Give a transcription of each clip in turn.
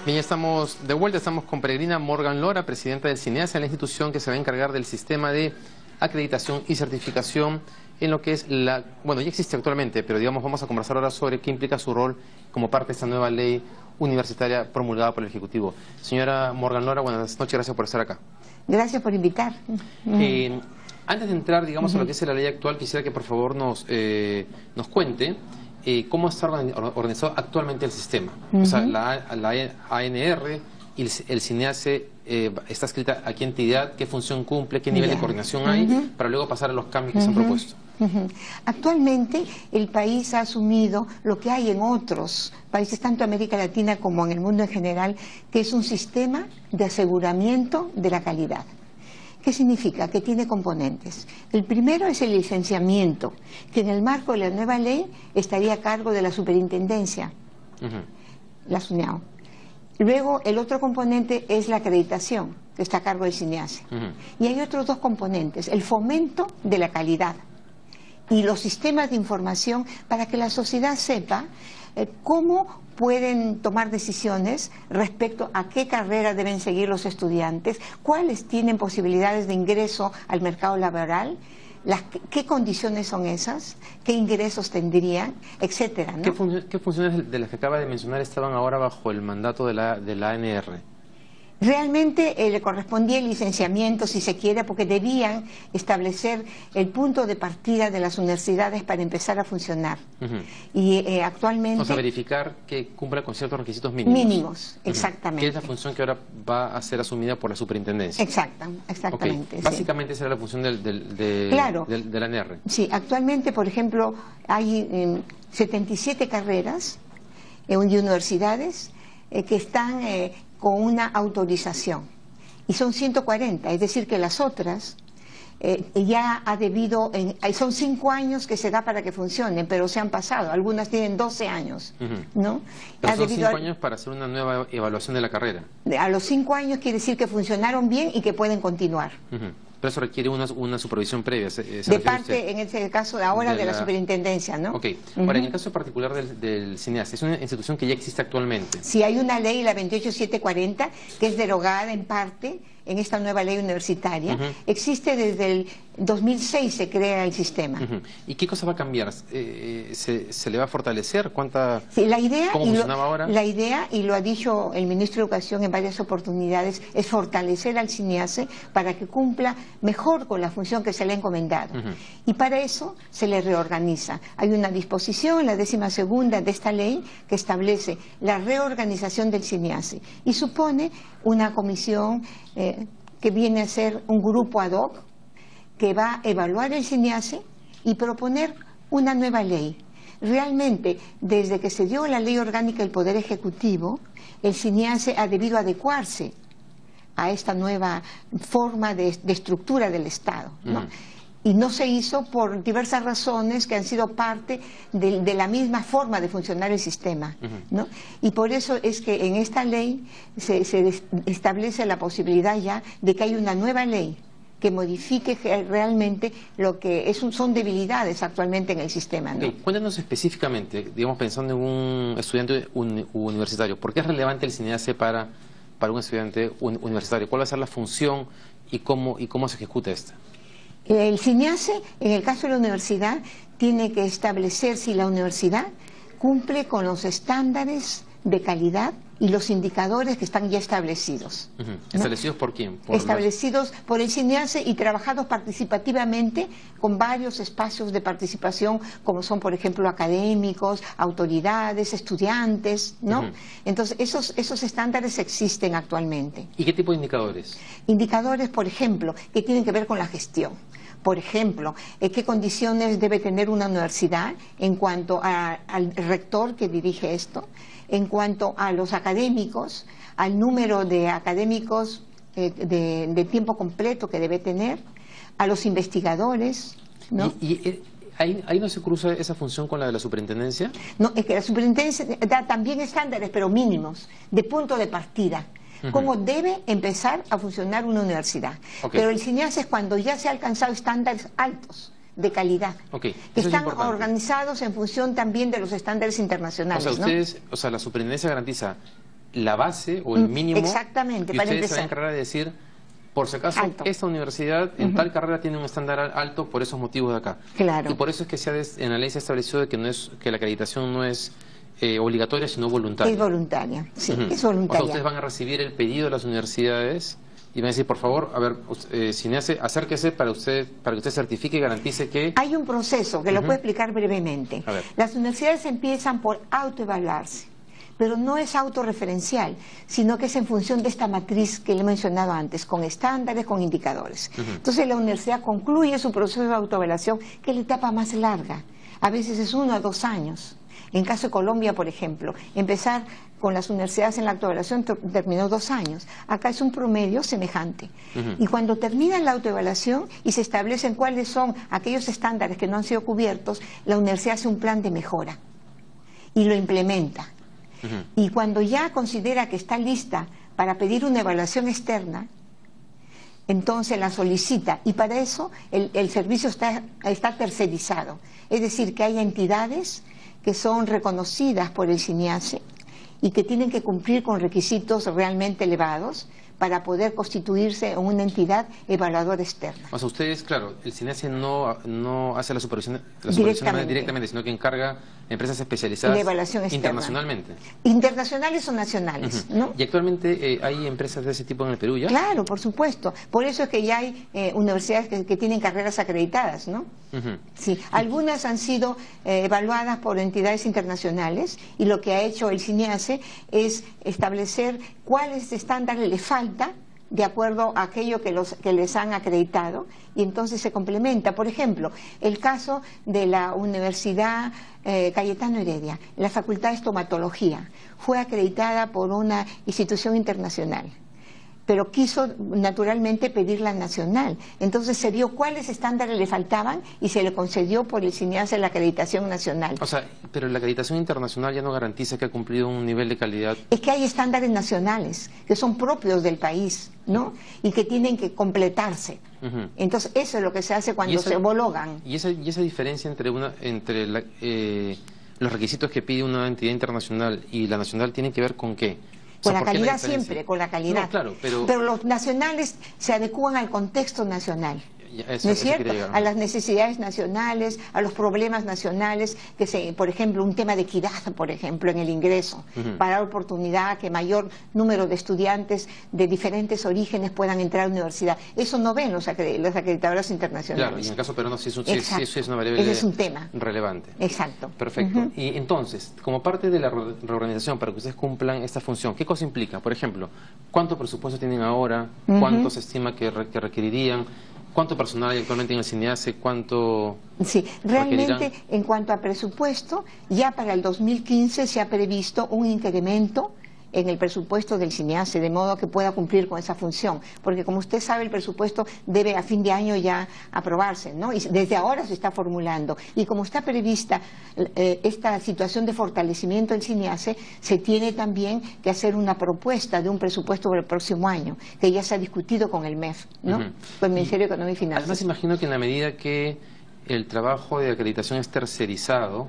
Bien, ya estamos de vuelta, estamos con Peregrina Morgan Lora, presidenta del CINEASE, la institución que se va a encargar del sistema de acreditación y certificación en lo que es la... Bueno, ya existe actualmente, pero digamos vamos a conversar ahora sobre qué implica su rol como parte de esta nueva ley universitaria promulgada por el Ejecutivo. Señora Morgan Lora, buenas noches, gracias por estar acá. Gracias por invitar. Antes de entrar, digamos, a lo que es la ley actual, quisiera que por favor nos cuente cómo está organizado actualmente el sistema. O sea, la ANR y el CINEASE está escrita a qué entidad, qué función cumple, qué nivel de coordinación hay, para luego pasar a los cambios que se han propuesto. Actualmente el país ha asumido lo que hay en otros países, tanto en América Latina como en el mundo en general, que es un sistema de aseguramiento de la calidad. ¿Qué significa? Que tiene componentes. El primero es el licenciamiento, que en el marco de la nueva ley estaría a cargo de la superintendencia, la SUNEAO. Luego, el otro componente es la acreditación, que está a cargo del CINEASE. Y hay otros dos componentes, el fomento de la calidad y los sistemas de información para que la sociedad sepa cómo pueden tomar decisiones respecto a qué carrera deben seguir los estudiantes, cuáles tienen posibilidades de ingreso al mercado laboral, qué condiciones son esas, qué ingresos tendrían, etcétera, ¿no? ¿Qué funciones de las que acaba de mencionar estaban ahora bajo el mandato de la ANR? Realmente le correspondía el licenciamiento, si se quiere, porque debían establecer el punto de partida de las universidades para empezar a funcionar. Y actualmente... O sea, verificar que cumpla con ciertos requisitos mínimos. Mínimos, exactamente. Que es la función que ahora va a ser asumida por la superintendencia. Exactamente. Okay. Básicamente esa era la función de la ANR. Sí, actualmente, por ejemplo, hay 77 carreras y universidades que están... con una autorización, y son 140, es decir que las otras ya ha debido, son 5 años que se da para que funcionen, pero se han pasado, algunas tienen 12 años, ¿no? Pero son 5 años para hacer una nueva evaluación de la carrera. A los 5 años quiere decir que funcionaron bien y que pueden continuar. Pero eso requiere una supervisión previa. De parte, en este caso, ahora de la superintendencia, ¿no? Ok. Ahora, en el caso particular del CINEASE, es una institución que ya existe actualmente. Sí, hay una ley, la 28740, que es derogada en parte en esta nueva ley universitaria. Existe desde el 2006, se crea el sistema. ¿Y qué cosa va a cambiar? ¿Se le va a fortalecer? Sí, la idea, ¿Cómo funcionaba ahora? La idea, y lo ha dicho el ministro de Educación en varias oportunidades, es fortalecer al CINEASE para que cumpla mejor con la función que se le ha encomendado. Y para eso se le reorganiza. Hay una disposición, la 12ª de esta ley, que establece la reorganización del CINEASE y supone una comisión que viene a ser un grupo ad hoc que va a evaluar el CINEASE y proponer una nueva ley. Realmente, desde que se dio la ley orgánica del Poder Ejecutivo, el CINEASE ha debido adecuarse a esta nueva forma de estructura del Estado, ¿no? Y no se hizo por diversas razones que han sido parte de la misma forma de funcionar el sistema, ¿no? Y por eso es que en esta ley se establece la posibilidad ya de que hay una nueva ley que modifique realmente lo que son debilidades actualmente en el sistema, ¿no? Cuéntanos específicamente, digamos, pensando en un estudiante universitario, ¿por qué es relevante el CINEASE para un estudiante universitario? ¿Cuál va a ser la función y cómo se ejecuta esta? El CINEASE, en el caso de la universidad, tiene que establecer si la universidad cumple con los estándares de calidad y los indicadores que están ya establecidos. ¿No? ¿Establecidos por quién? Establecidos por el CINEASE y trabajados participativamente con varios espacios de participación, como son, por ejemplo, académicos, autoridades, estudiantes, ¿no? Entonces, esos estándares existen actualmente. ¿Y qué tipo de indicadores? Indicadores, por ejemplo, que tienen que ver con la gestión. Por ejemplo, qué condiciones debe tener una universidad en cuanto al rector que dirige esto, en cuanto a los académicos, al número de académicos de tiempo completo que debe tener, a los investigadores, ¿no? ¿Ahí no se cruza esa función con la de la superintendencia? No, es que la superintendencia da también estándares, pero mínimos, de punto de partida. Cómo debe empezar a funcionar una universidad. Pero el CINEASE es cuando ya se ha alcanzado estándares altos de calidad, que están organizados en función también de los estándares internacionales. O sea, la superintendencia garantiza la base o el mínimo exactamente, que para ustedes se van a empezar. encargar de decir, por si acaso, Alto. esta universidad en tal carrera tiene un estándar alto por esos motivos de acá. Claro. Y por eso es que en la ley se ha establecido de que, no es, que la acreditación no es obligatoria, sino voluntaria. Es voluntaria, sí, es O voluntaria. sea, ustedes van a recibir el pedido de las universidades y van a decir, por favor, a ver, CINEASE, acérquese para que usted certifique y garantice que... Hay un proceso que lo puedo explicar brevemente. A ver. Las universidades empiezan por autoevaluarse, pero no es autorreferencial, sino que es en función de esta matriz que le he mencionado antes, con estándares, con indicadores. Entonces la universidad concluye su proceso de autoevaluación, que es la etapa más larga, a veces es 1 a 2 años. En caso de Colombia, por ejemplo, empezar con las universidades en la autoevaluación terminó 2 años. Acá es un promedio semejante. Y cuando termina la autoevaluación y se establecen cuáles son aquellos estándares que no han sido cubiertos, la universidad hace un plan de mejora y lo implementa. Y cuando ya considera que está lista para pedir una evaluación externa, entonces la solicita, y para eso el servicio está tercerizado. Es decir, que hay entidades que son reconocidas por el CINEASE y que tienen que cumplir con requisitos realmente elevados para poder constituirse en una entidad evaluadora externa. O sea, ustedes, claro, el CINEASE no hace la supervisión directamente, sino que encarga a empresas especializadas de evaluación externa. Internacionalmente. Internacionales o nacionales, ¿no? ¿Y actualmente hay empresas de ese tipo en el Perú ya? Claro, por supuesto. Por eso es que ya hay universidades que tienen carreras acreditadas, ¿no? Sí, algunas han sido evaluadas por entidades internacionales y lo que ha hecho el CINEASE es establecer cuáles estándares le falta de acuerdo a aquello que les han acreditado, y entonces se complementa. Por ejemplo, el caso de la Universidad Cayetano Heredia, la Facultad de Estomatología, fue acreditada por una institución internacional, pero quiso naturalmente pedir la nacional. Entonces se vio cuáles estándares le faltaban y se le concedió por el CINEASE la acreditación nacional. O sea, pero la acreditación internacional ya no garantiza que ha cumplido un nivel de calidad. Es que hay estándares nacionales que son propios del país, ¿no? Y que tienen que completarse. Entonces eso es lo que se hace cuando se homologan. ¿Y esa diferencia entre los requisitos que pide una entidad internacional y la nacional tiene que ver con qué? Con la calidad siempre, con la calidad. No, claro, pero los nacionales se adecúan al contexto nacional. Eso, ¿no es cierto? A las necesidades nacionales, a los problemas nacionales, por ejemplo, un tema de equidad, por ejemplo, en el ingreso, para dar oportunidad a que mayor número de estudiantes de diferentes orígenes puedan entrar a la universidad. Eso no ven los acreditadores internacionales. Claro, y en el caso peruano sí es una variable ese es un tema relevante. Exacto. Perfecto. Y entonces, como parte de la reorganización para que ustedes cumplan esta función, ¿qué cosa implica? Por ejemplo, ¿cuánto presupuesto tienen ahora? ¿Cuánto se estima que requerirían? ¿Cuánto personal hay actualmente en el CINEASE? ¿Cuánto Sí, realmente requerirán? En cuanto a presupuesto, ya para el 2015 se ha previsto un incremento en el presupuesto del CINEASE, de modo que pueda cumplir con esa función, porque como usted sabe el presupuesto debe a fin de año ya aprobarse, ¿no? Y desde ahora se está formulando, y como está prevista esta situación de fortalecimiento del CINEASE, se tiene también que hacer una propuesta de un presupuesto para el próximo año, que ya se ha discutido con el MEF, ¿no? Con el Ministerio de Economía y Finanzas. Además, imagino que en la medida que el trabajo de acreditación es tercerizado,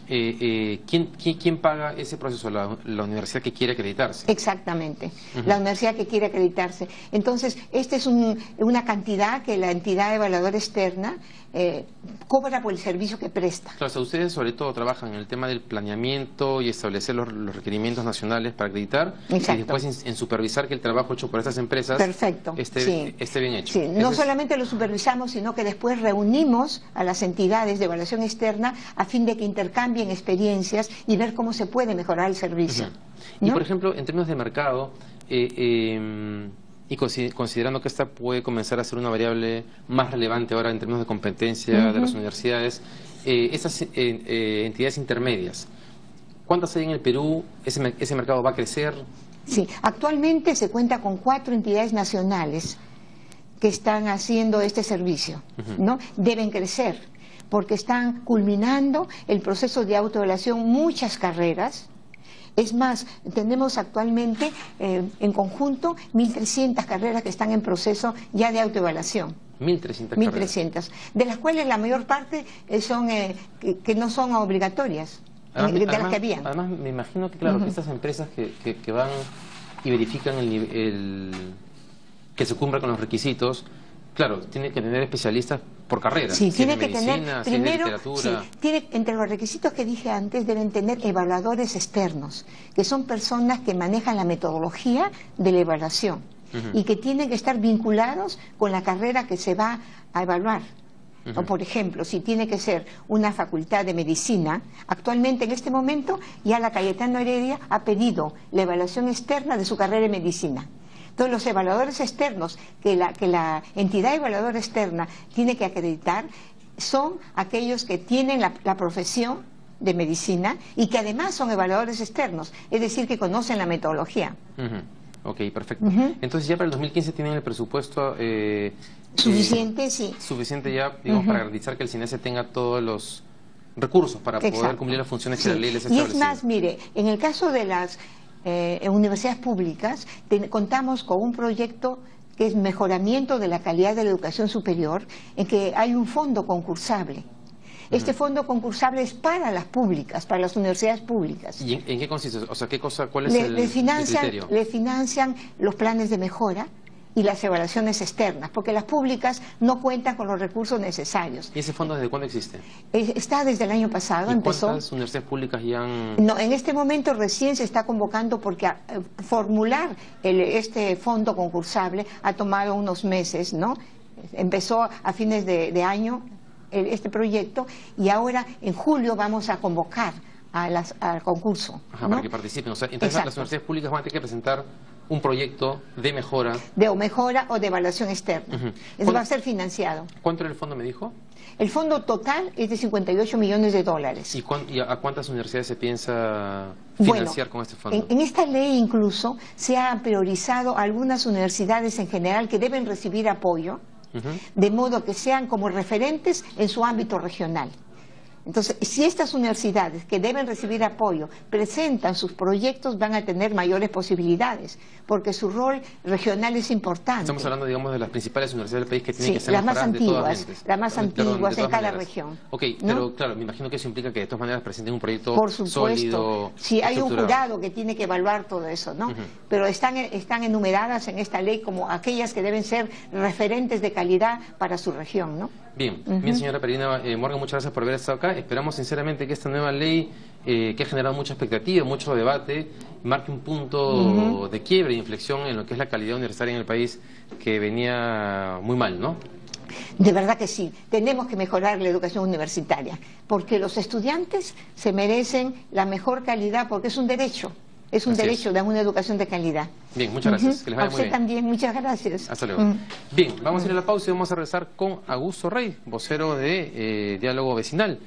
¿quién paga ese proceso? La universidad que quiere acreditarse. Exactamente, la universidad que quiere acreditarse. Entonces, esta es una cantidad que la entidad evaluadora externa cobra por el servicio que presta. Claro, o sea, ustedes sobre todo trabajan en el tema del planeamiento y establecer los requerimientos nacionales para acreditar. Exacto. Y después en supervisar que el trabajo hecho por estas empresas esté bien hecho. Sí. No solamente lo supervisamos, sino que después reunimos a las entidades de evaluación externa a fin de que intercambien experiencias y ver cómo se puede mejorar el servicio. ¿No? Y por ejemplo, en términos de mercado, y considerando que esta puede comenzar a ser una variable más relevante ahora en términos de competencia de las universidades, esas entidades intermedias, ¿cuántas hay en el Perú? ¿Ese mercado va a crecer? Sí, actualmente se cuenta con 4 entidades nacionales que están haciendo este servicio, ¿no? Deben crecer, porque están culminando el proceso de autoevaluación muchas carreras. Es más, tenemos actualmente en conjunto 1.300 carreras que están en proceso ya de autoevaluación. 1.300, de las cuales la mayor parte son que no son obligatorias. de las que habían. Además, me imagino que, claro, que estas empresas que van y verifican que se cumpla con los requisitos, claro, tienen que tener especialistas por carrera. Sí, si tiene de que medicina, tener, si de primero, literatura. sí, entre los requisitos que dije antes deben tener evaluadores externos, que son personas que manejan la metodología de la evaluación y que tienen que estar vinculados con la carrera que se va a evaluar. O, por ejemplo, si tiene que ser una facultad de medicina, actualmente en este momento ya la Cayetano Heredia ha pedido la evaluación externa de su carrera de medicina. Entonces, los evaluadores externos que la entidad evaluadora externa tiene que acreditar son aquellos que tienen la profesión de medicina y que además son evaluadores externos, es decir, que conocen la metodología. Ok, perfecto. Entonces, ya para el 2015 tienen el presupuesto suficiente, sí. Suficiente ya, digamos, para garantizar que el CINESE tenga todos los recursos para poder cumplir las funciones que la ley les ha establecido. Y es más, mire, en el caso de las universidades públicas, contamos con un proyecto que es mejoramiento de la calidad de la educación superior, en que hay un fondo concursable. Este fondo concursable es para las públicas, para las universidades públicas. ¿Y en qué consiste? O sea, ¿cuál es el criterio? Le financian los planes de mejora y las evaluaciones externas, porque las públicas no cuentan con los recursos necesarios. ¿Y ese fondo desde cuándo existe? Está desde el año pasado. ¿Y cuántas universidades públicas ya han...? No, en este momento recién se está convocando porque formular este fondo concursable ha tomado unos meses, ¿no? Empezó a fines de año este proyecto y ahora en julio vamos a convocar al concurso. Ajá, ¿no? Para que participen. O sea, entonces las universidades públicas van a tener que presentar un proyecto de mejora. De mejora o de evaluación externa. Eso va a ser financiado. ¿Cuánto era el fondo, me dijo? El fondo total es de $58 millones. ¿Y a cuántas universidades se piensa financiar con este fondo? En esta ley incluso se ha priorizado algunas universidades en general que deben recibir apoyo, de modo que sean como referentes en su ámbito regional. Entonces, si estas universidades que deben recibir apoyo presentan sus proyectos, van a tener mayores posibilidades, porque su rol regional es importante. Estamos hablando, digamos, de las principales universidades del país que tienen que ser las más antiguas en cada región. Ok, ¿no? Pero claro, me imagino que eso implica que de todas maneras presenten un proyecto por supuesto, sólido. Sí, hay un jurado que tiene que evaluar todo eso, ¿no? Pero están enumeradas en esta ley como aquellas que deben ser referentes de calidad para su región, ¿no? Bien, bien, señora Peregrina Morgan, muchas gracias por haber estado acá. Esperamos sinceramente que esta nueva ley, que ha generado mucha expectativa, mucho debate, marque un punto de quiebre e inflexión en lo que es la calidad universitaria en el país, que venía muy mal, ¿no? De verdad que sí, tenemos que mejorar la educación universitaria, porque los estudiantes se merecen la mejor calidad, porque es un derecho. Es un derecho de una educación de calidad. Bien, muchas gracias. Que les vaya muy bien. A usted también, muchas gracias. Hasta luego. Bien, vamos a ir a la pausa y vamos a regresar con Augusto Rey, vocero de Diálogo Vecinal.